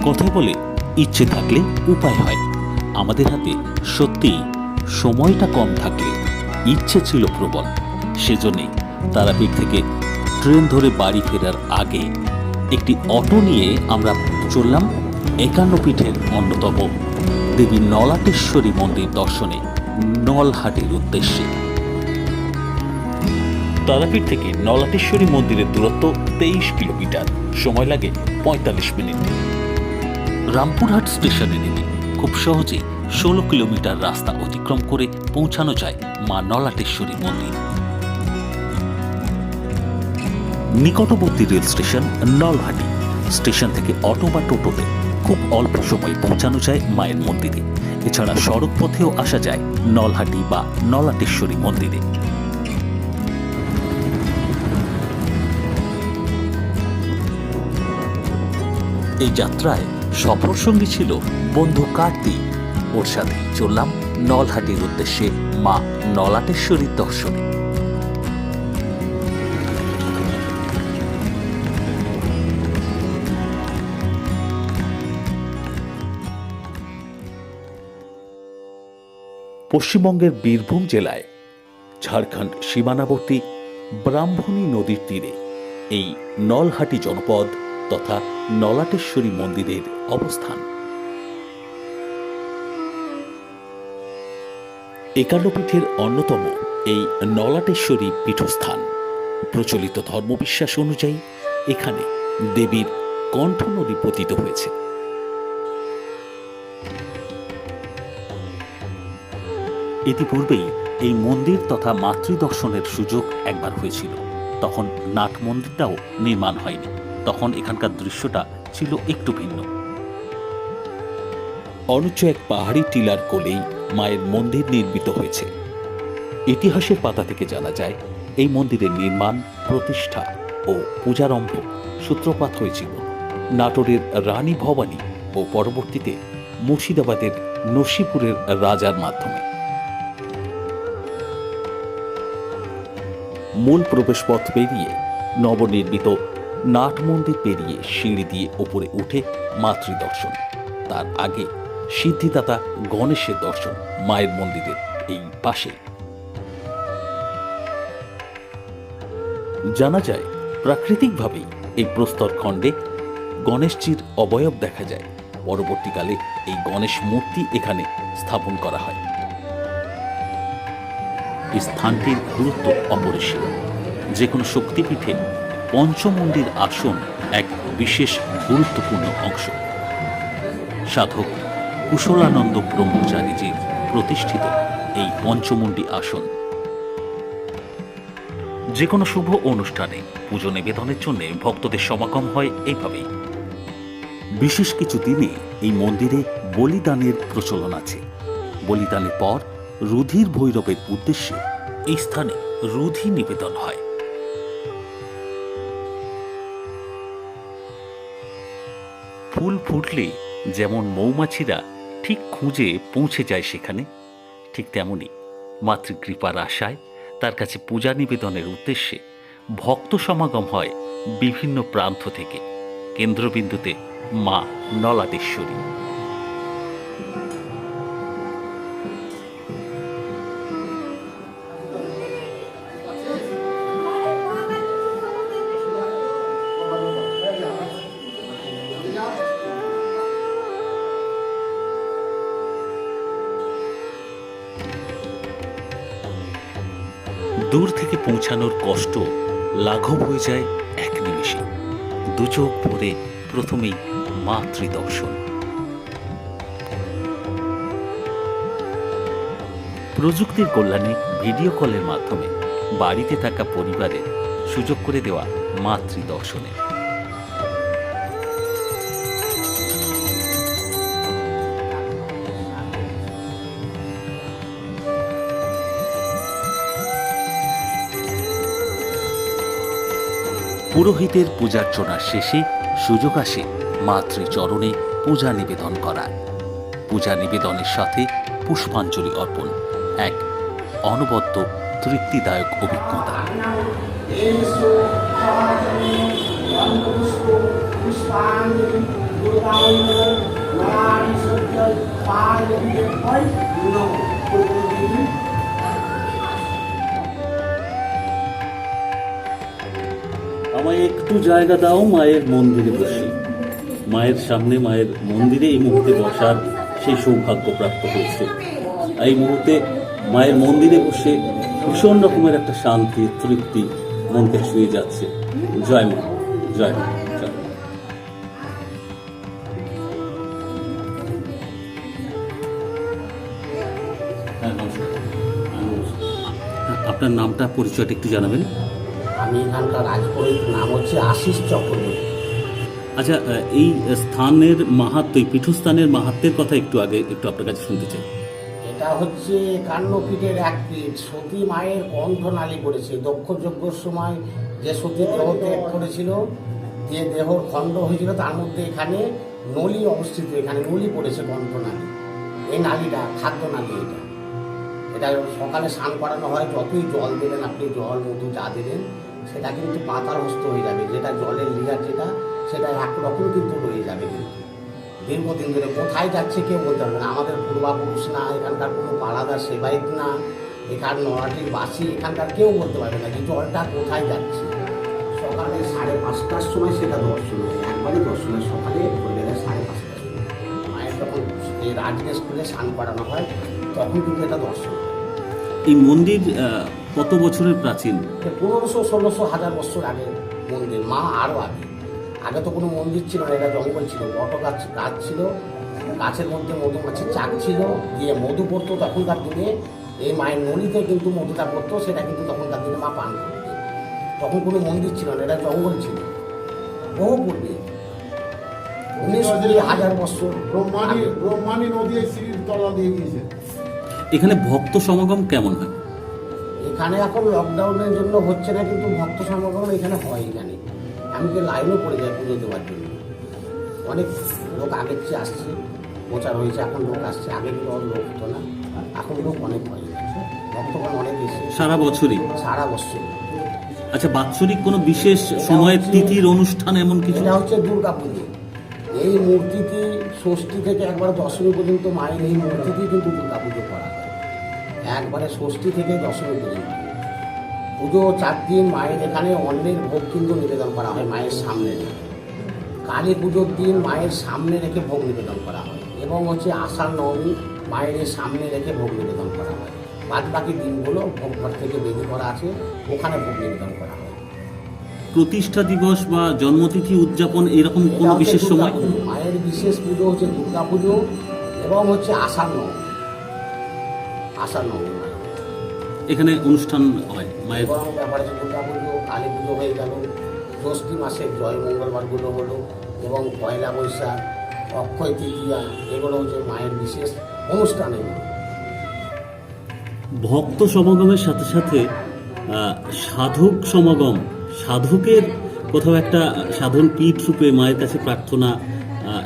কথায় বলে ইচ্ছে থাকলে উপায় হয়। আমাদের হাতে সত্যি সময়টা কম থাকলে ইচ্ছে ছিল প্রবল। সেজন্যে তারাপীঠ থেকে ট্রেন ধরে বাড়ি ফেরার আগে একটি অটো নিয়ে আমরা চললাম ৫১ পীঠের অন্যতম দেবী নলাটেশ্বরী মন্দির দর্শনে নলহাটির উদ্দেশ্যে। তারাপীঠ থেকে নলাটেশ্বরী মন্দিরের দূরত্ব ২৩ কিলোমিটার, সময় লাগে ৪৫ মিনিট। রামপুরহাট স্টেশনে নেমে খুব সহজেই ১৬ কিলোমিটার রাস্তা অতিক্রম করে পৌঁছানো যায় মা নলাটেশ্বরী মন্দির। নিকটবর্তী রেল স্টেশন নলহাটি। স্টেশন থেকে অটো বা টোটোতে খুব অল্প সময়ে পৌঁছানো যায় মায়ের মন্দিরে। এছাড়া সড়ক পথেও আসা যায় নলহাটি বা নলাটেশ্বরী মন্দিরে। এই যাত্রায় সফর সঙ্গী ছিল বন্ধু কার্তিক। ওর সাথে চললাম নলহাটির উদ্দেশ্যে মা নলাটেশ্বরীর দর্শনে। পশ্চিমবঙ্গের বীরভূম জেলায় ঝাড়খণ্ড সীমানাবর্তী ব্রাহ্মণী নদীর তীরে এই নলহাটি জনপদ তথা নলাটেশ্বরী মন্দিরের অবস্থান। ৫১ পীঠের অন্যতম এই নলাটেশ্বরী পীঠস্থান। প্রচলিত ধর্মবিশ্বাস অনুযায়ী এখানে দেবীর কণ্ঠ নদী পতিত হয়েছে। ইতিপূর্বেই এই মন্দির তথা মাতৃদর্শনের সুযোগ একবার হয়েছিল। তখন নাট মন্দিরটাও নির্মাণ হয়নি। তখন এখানকার দৃশ্যটা ছিল একটু ভিন্ন। অনুচ্চ এক পাহাড়ি টিলার কোলেই মায়ের মন্দির নির্মিত হয়েছে। ইতিহাসের পাতা থেকে জানা যায় এই মন্দিরের নির্মাণ, প্রতিষ্ঠা ও পূজারম্ভ সূত্রপাত হয়েছিল নাটোরের রানী ভবানী ও পরবর্তীতে মুর্শিদাবাদের নরসিপুরের রাজার মাধ্যমে। মূল প্রবেশপথ পেরিয়ে নবনির্মিত নাট মন্দির পেরিয়ে সিঁড়ি দিয়ে ওপরে উঠে মাতৃদর্শন। তার আগে সিদ্ধিদাতা গণেশের দর্শন মায়ের মন্দিরের এই পাশে। জানা যায় প্রাকৃতিকভাবেই এই প্রস্তর খণ্ডে গণেশজির অবয়ব দেখা যায়। পরবর্তীকালে এই গণেশ মূর্তি এখানে স্থাপন করা হয়। এই স্থানটির গুরুত্ব অপরিসীম। যে কোনো শক্তিপীঠে পঞ্চমন্ডির আসন এক বিশেষ গুরুত্বপূর্ণ অংশ। সাধক কুশলানন্দ ব্রহ্মচারীজির প্রতিষ্ঠিত এই পঞ্চমন্ডি আসন। যে কোনো শুভ অনুষ্ঠানে পুজো নিবেদনের জন্য ভক্তদের সমাগম হয় এইভাবেই। বিশেষ কিছু দিনে এই মন্দিরে বলিদানের প্রচলন আছে। বলিদানের পর রুধির ভৈরবের উদ্দেশ্যে এই স্থানে রুধি নিবেদন হয়। ফুল ফুটলে যেমন মৌমাছিরা ঠিক খুঁজে পৌঁছে যায় সেখানে, ঠিক তেমনি মাতৃকৃপার আশায় তার কাছে পূজা নিবেদনের উদ্দেশ্যে ভক্ত সমাগম হয় বিভিন্ন প্রান্ত থেকে। কেন্দ্রবিন্দুতে মা নলাটেশ্বরী। দূর থেকে পৌঁছানোর কষ্ট লাঘব হয়ে যায় এক নিমেষে। দু চোখ ভরে প্রথমেই মাতৃদর্শন। প্রযুক্তির কল্যাণে ভিডিও কলের মাধ্যমে বাড়িতে থাকা পরিবারের সুযোগ করে দেওয়া মাতৃদর্শনে। পুরোহিতের পূজার্চনা শেষে সুযোগ আসে মাতৃচরণে পূজা নিবেদন করার। পূজা নিবেদনের সাথে পুষ্পাঞ্জলি অর্পণ এক অনবদ্য তৃপ্তিদায়ক অভিজ্ঞতা। আমায় একটু জায়গা দাও মায়ের মন্দিরে বসে। মায়ের সামনে, মায়ের মন্দিরে এই মুহূর্তে বসার সেই সৌভাগ্য প্রাপ্ত হয়েছে। এই মুহূর্তে মায়ের মন্দিরে বসে ভীষণ রকমের একটা শান্তি, তৃপ্তি মনকে ছুঁয়ে যাচ্ছে। জয় মা, জয় মা, জয় মা। হ্যাঁ, নমস্কার। আপনার নামটা, পরিচয়টা একটু জানাবেন। আমি এখানকার রাজপুরোহিত, নাম হচ্ছে আশিস চক্রবর্তী। আচ্ছা, এই স্থানের মাহাত্ম, এই পীঠস্থানের মাহাত্মের কথা একটু আপনার কাছে শুনতে চাই। এটা হচ্ছে 51 পীঠের এক পীঠ। সতী মায়ের কণ্ঠনালী করেছে। দক্ষ যজ্ঞের সময় যে সতী দেহ ত্যাগ করেছিল, যে দেহর খণ্ড হয়েছিল, তার মধ্যে এখানে নলি অবস্থিত। এখানে নলি পড়েছে, কণ্ঠনালী। এই নালীটা খাদ্য নালী। এটা সকালে স্নান করানো হয়। যতই জল দেবেন আপনি, জল মধু যা দেবেন, সেটা কিন্তু পাতাল হস্ত হয়ে যাবে। যেটা জলের লিগার, সেটা একরকম কিন্তু রয়ে যাবে। কিন্তু দীর্ঘদিন ধরে কোথায় যাচ্ছে কেউ বলতে পারবে না। আমাদের পূর্বাপুরুষ না, এখানকার কোনো পালাদার সেবায়িত না, এখান নড়াটির বাসি, এখানকার কেউ বলতে পারবে না যে জলটা কোথায় যাচ্ছে। সকালে 5:30টার সময় সেটা দর্শন হয়। একবারই দর্শন হয়, সকালে ভোরবেলা 5:30টার সময়। মায়ের যখন এই রাজকেশ খুলে স্নান করানো হয়, তখন কিন্তু এটা দর্শন হয়। এই মন্দির কত বছরের প্রাচীন? 1500-1600 1000 বছর আগে মন্দির। মা আরও আগে। আগে তো কোনো মন্দির ছিল না, এটা জঙ্গল ছিল। বট গাছ ছিল, গাছের মধ্যে মধুমাছির চাক ছিল, দিয়ে মধু পড়তো। তখনকার দিনে এই মায়ের নলিতে কিন্তু মধুটা পড়তো, সেটা কিন্তু তখনকার দিনে মা পান করতো। তখন কোনো মন্দির ছিল না, এটা জঙ্গল ছিল। বহু পূর্বে 19,000 বছর ব্রহ্মাণী নদী শ্রীর তলা দিয়ে গিয়েছে। এখানে ভক্ত সমাগম কেমন হয়? এখানে এখন লকডাউনের জন্য হচ্ছে না, কিন্তু ভক্ত সমাগম এখানে হয়। এখানে এমনকি লাইনও পড়ে যায় পুজো দেওয়ার জন্য। অনেক লোক আগের চেয়ে আসছে, প্রচার হয়েছে, এখন লোক আসছে। আগে কিন্তু লোক হতো না, এখন লোক অনেক হয়। ভক্তগণ অনেক এসে সারা বছরই? সারা বছর। আচ্ছা, বাৎসরিক কোনো বিশেষ সময়ের তিথির অনুষ্ঠান এমন কিছু? এটা হচ্ছে দুর্গা পুজো। এই মূর্তিটি ষষ্ঠী থেকে একবার দশমী পর্যন্ত মায়ের এই মূর্তিতেই কিন্তু দুর্গা পুজো করা হয়। একবারে ষষ্ঠী থেকে দশমী পর্যন্ত পুজো 4 দিন। মায়ের এখানে অন্নের ভোগ কিন্তু নিবেদন করা হয় মায়ের সামনে রেখে। কালী পুজোর দিন মায়ের সামনে রেখে ভোগ নিবেদন করা হয়, এবং হচ্ছে আষাঢ় নবমী মায়ের সামনে রেখে ভোগ নিবেদন করা হয়। বাদ বাকি দিনগুলো ভোগ ঘর থেকে বেদি করা আছে, ওখানে ভোগ নিবেদন করা হয়। প্রতিষ্ঠা দিবস বা জন্মতিথি উদযাপন এরকম কোনো বিশেষ সময়? মায়ের বিশেষ পুজো হচ্ছে দুর্গা পুজো, এবং হচ্ছে আষাঢ় নবমী। আষাঢ় নবমী এখানে অনুষ্ঠান হয় মায়ের। এবং ব্যাপারে দুর্গা পুজো, কালী পুজো হয়ে গেল, জ্যৈষ্ঠী মাসের জয় মঙ্গলবারগুলো হলো, এবং পয়লা বৈশাখ, অক্ষয় তৃতীয়া, এগুলো হচ্ছে মায়ের বিশেষ অনুষ্ঠান। এগুলো ভক্ত সমাগমের সাথে সাথে সাধক সমাগম, সাধকের কোথাও একটা সাধন পীঠ রূপে মায়ের কাছে প্রার্থনা,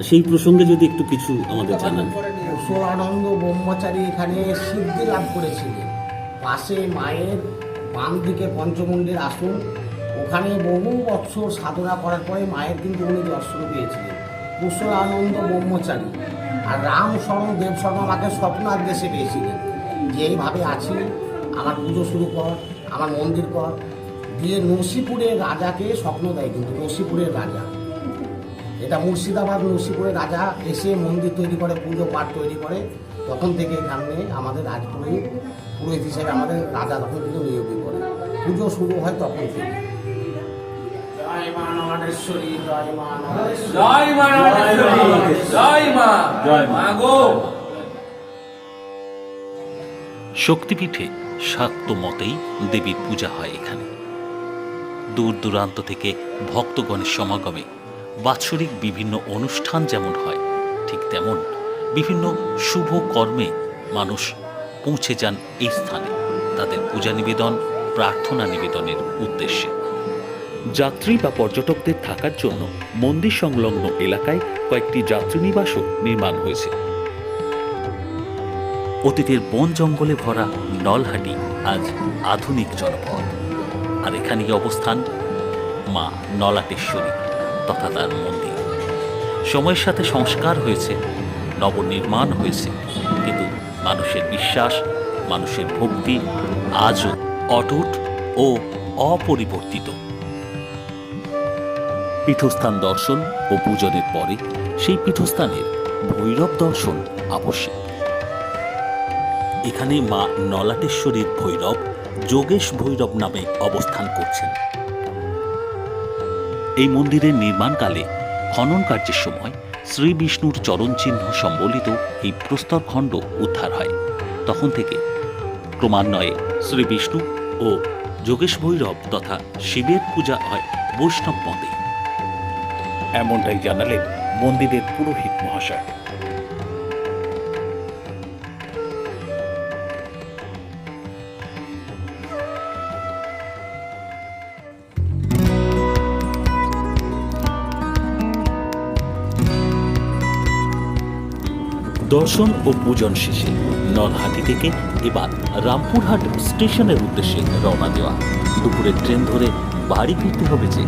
সেই প্রসঙ্গে যদি একটু কিছু আমাদের জানান। কুশলানন্দ ব্রহ্মচারী এখানে সিদ্ধি লাভ করেছিলেন। পাশে মায়ের বাম দিকে পঞ্চমুণ্ডের আসন, ওখানে বহু বৎসর সাধনা করার পরে মায়ের কিন্তু উনি দর্শন পেয়েছিলেন, কুশলানন্দ ব্রহ্মচারী। আর রাম শরণ, দেব শরণ আমাকে স্বপ্ন আদেশে পেয়েছিলেন যে এইভাবে আছি, আমার পুজো শুরু কর, আমার মন্দির কর। দিয়ে নরসিপুরের রাজাকে স্বপ্ন দেয়, কিন্তু নরসিপুরের রাজা, এটা মুর্শিদাবাদ, নরসিপুরের রাজা এসে মন্দির তৈরি করে, পুজো পাঠ তৈরি করে। তখন থেকে এখানে আমাদের রাজপুরোহিত, পুরোহিত হিসেবে আমাদের রাজা তখন কিন্তু নিয়োগ করে। পুজো শুরু হয় তখন থেকে। জয় মা নগেশ্বরী, জয় মা নগেশ্বরী, জয় মা নগেশ্বরী, জয় মা, জয় মা গো। শক্তিপীঠে শাক্ত মতেই দেবীর পূজা হয় এখানে। দূর দূরান্ত থেকে ভক্তগণের সমাগমে বাৎসরিক বিভিন্ন অনুষ্ঠান যেমন হয়, ঠিক তেমন বিভিন্ন শুভ কর্মে মানুষ পৌঁছে যান এই স্থানে তাদের পূজা নিবেদন, প্রার্থনা নিবেদনের উদ্দেশ্যে। যাত্রী বা পর্যটকদের থাকার জন্য মন্দির সংলগ্ন এলাকায় কয়েকটি যাত্রীনিবাসও নির্মাণ হয়েছে। অতীতের বন জঙ্গলে ভরা নলহাটি আজ আধুনিক জনপদ, আর এখানেই অবস্থান মা নলাটেশ্বরী তথা তার মন্দির। সময়ের সাথে সংস্কার হয়েছে, নবনির্মাণ হয়েছে, কিন্তু মানুষের বিশ্বাস, মানুষের ভক্তি আজও অটুট ও অপরিবর্তিত। পীঠস্থান দর্শন ও পূজনের পরে সেই পীঠস্থানের ভৈরব দর্শন আবশ্যিক। এখানে মা নলাটেশ্বরীর ভৈরব যোগেশ ভৈরব নামে অবস্থান করছেন। এই মন্দিরের নির্মাণকালে খনন কার্যের সময় শ্রী বিষ্ণুর চরণচিহ্ন সম্বলিত এই প্রস্তরখণ্ড উদ্ধার হয়। তখন থেকে ক্রমান্বয়ে শ্রী বিষ্ণু ও যোগেশ ভৈরব তথা শিবের পূজা হয় বৈষ্ণব মতে। এমনটাই জানালেন মন্দিরের পুরোহিত মহাশয়। দর্শন ও পূজন শেষে নলহাটি থেকে এবার রামপুরহাট স্টেশনের উদ্দেশ্যে রওনা দেওয়া। দুপুরে ট্রেন ধরে বাড়ি ফিরতে হবে যে